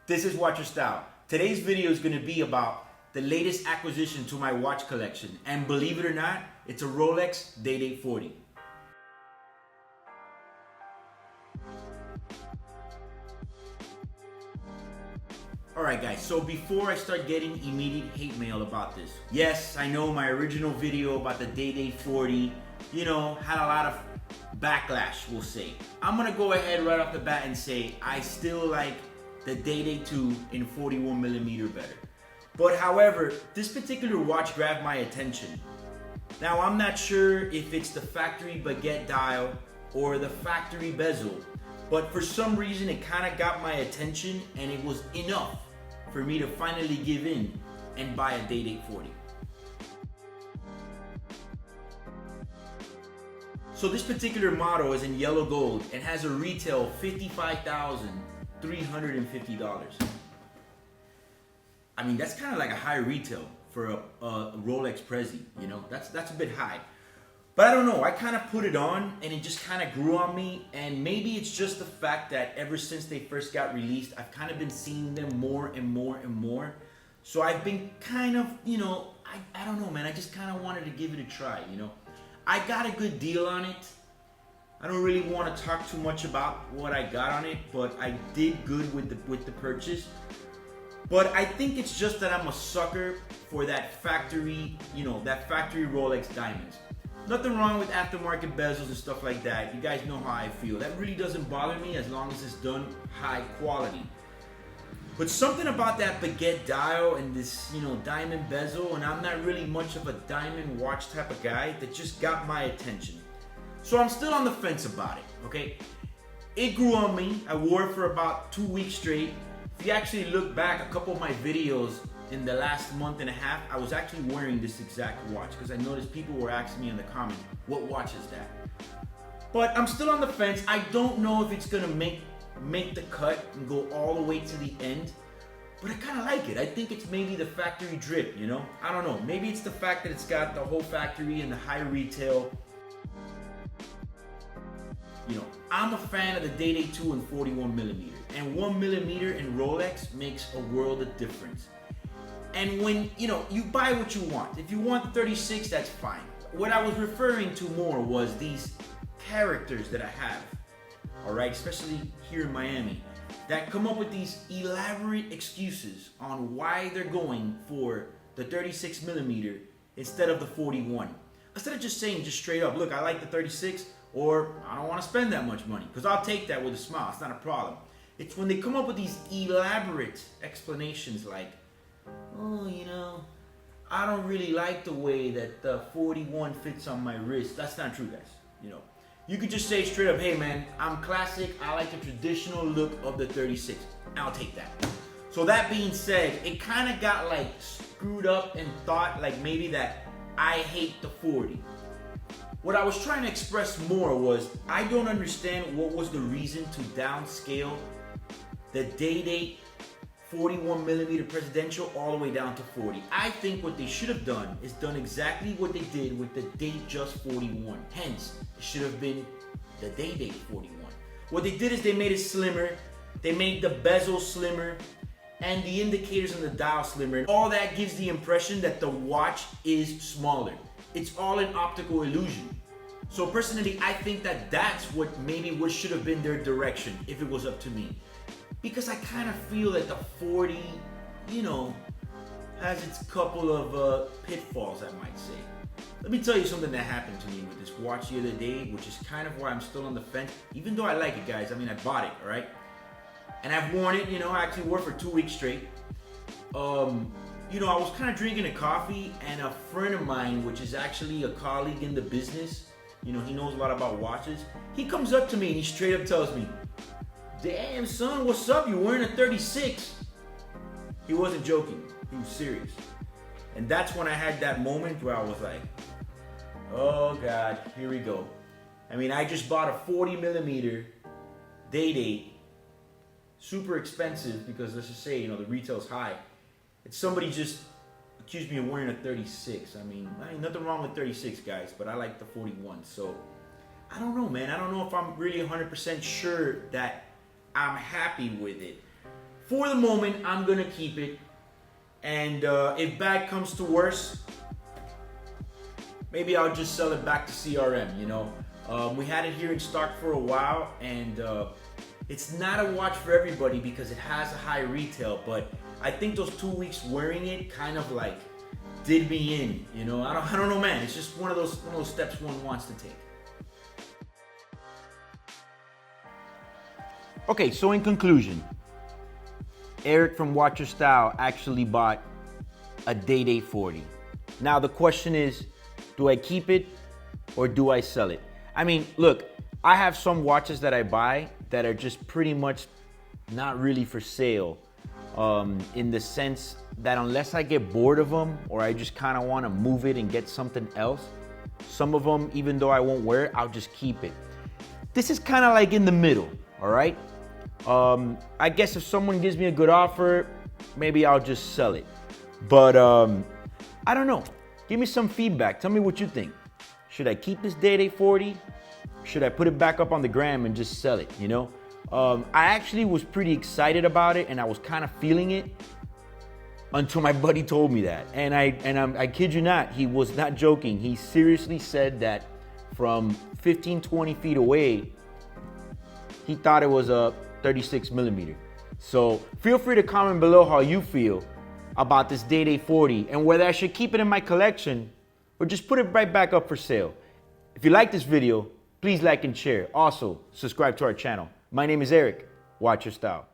This is Watch Your Style. Today's video is going to be about the latest acquisition to my watch collection. And believe it or not, it's a Rolex Day-Date 40. Alright guys, so before I start getting immediate hate mail about this, yes, I know my original video about the Day-Date 40, had a lot of backlash, we'll say. I'm going to go ahead right off the bat and say I still like the Day-Date 2 in 41mm better. But however, this particular watch grabbed my attention. Now I'm not sure if it's the factory baguette dial or the factory bezel, but for some reason it kind of got my attention and it was enough for me to finally give in and buy a Day-Date 40. So this particular model is in yellow gold and has a retail of $55,350. I mean, that's kind of like a high retail for a Rolex Prezi, that's a bit high. But I don't know, I kind of put it on and it just kind of grew on me, and maybe it's just the fact that ever since they first got released, I've kind of been seeing them more and more and more. So I've been kind of, I don't know, man, I just kind of wanted to give it a try, I got a good deal on it. I don't really want to talk too much about what I got on it, but I did good with the purchase. But I think it's just that I'm a sucker for that factory, that factory Rolex diamonds. Nothing wrong with aftermarket bezels and stuff like that. You guys know how I feel. That really doesn't bother me as long as it's done high quality. But something about that baguette dial and this, diamond bezel, and I'm not really much of a diamond watch type of guy, that just got my attention. So I'm still on the fence about it, okay? It grew on me. I wore it for about 2 weeks straight. If you actually look back a couple of my videos in the last month and a half, I was actually wearing this exact watch because I noticed people were asking me in the comments, what watch is that? But I'm still on the fence. I don't know if it's gonna make the cut and go all the way to the end, but I kind of like it. I think it's maybe the factory drip, I don't know. Maybe it's the fact that it's got the whole factory and the high retail. I'm a fan of the Day-Date 2 in 41mm, and 1mm in Rolex makes a world of difference. And when, you buy what you want. If you want the 36, that's fine. What I was referring to more was these characters that I have, all right, especially here in Miami, that come up with these elaborate excuses on why they're going for the 36mm instead of the 41. Instead of just saying just straight up, look, I like the 36, or I don't want to spend that much money, because I'll take that with a smile. It's not a problem. It's when they come up with these elaborate explanations like, oh, I don't really like the way that the 41 fits on my wrist. That's not true, guys. You could just say straight up, hey man, I'm classic. I like the traditional look of the 36. I'll take that. So that being said, it kind of got like screwed up and thought like maybe that I hate the 40. What I was trying to express more was I don't understand what was the reason to downscale the Day-Date 41mm presidential all the way down to 40. I think what they should have done is done exactly what they did with the Datejust 41. Hence, it should have been the Day-Date 41. What they did is they made it slimmer, they made the bezel slimmer, and the indicators on the dial slimmer. All that gives the impression that the watch is smaller. It's all an optical illusion. So personally, I think that that's what should have been their direction if it was up to me. Because I kind of feel that the 40, has its couple of pitfalls, I might say. Let me tell you something that happened to me with this watch the other day, which is kind of why I'm still on the fence. Even though I like it, guys. I mean, I bought it, all right? And I've worn it, I actually wore it for 2 weeks straight. I was kind of drinking a coffee, and a friend of mine, which is actually a colleague in the business, he knows a lot about watches. He comes up to me and he straight up tells me, damn son, what's up? You're wearing a 36. He wasn't joking. He was serious. And that's when I had that moment where I was like, oh God, here we go. I mean, I just bought a 40mm Day-Date, super expensive because let's just say, the retail's high. It's somebody just accused me of wearing a 36. I mean, nothing wrong with 36, guys, but I like the 41. So, I don't know, man. I don't know if I'm really 100% sure that I'm happy with it. for the moment, I'm gonna keep it. And if bad comes to worse, maybe I'll just sell it back to CRM, you know. We had it here in stock for a while, and it's not a watch for everybody because it has a high retail, but I think those 2 weeks wearing it kind of like did me in, you know. I don't know, man. It's just one of those steps one wants to take. Okay, so in conclusion, Eric from Watch Your Style actually bought a Day-Date 40. Now the question is, do I keep it or do I sell it? I mean, look, I have some watches that I buy that are just pretty much not really for sale, in the sense that unless I get bored of them or I just kind of want to move it and get something else, some of them, even though I won't wear it, I'll just keep it. This is kind of like in the middle, all right? I guess if someone gives me a good offer, maybe I'll just sell it. But I don't know. Give me some feedback. Tell me what you think. Should I keep this Day-Date 40? Should I put it back up on the gram and just sell it, you know? I actually was pretty excited about it and I was kind of feeling it until my buddy told me that. And I kid you not, he was not joking. He seriously said that from 15, 20 feet away, he thought it was a 36 millimeter. So feel free to comment below how you feel about this Day-Date 40 and whether I should keep it in my collection or just put it right back up for sale. If you like this video, please like and share. Also, subscribe to our channel. My name is Eric. Watch Your Style.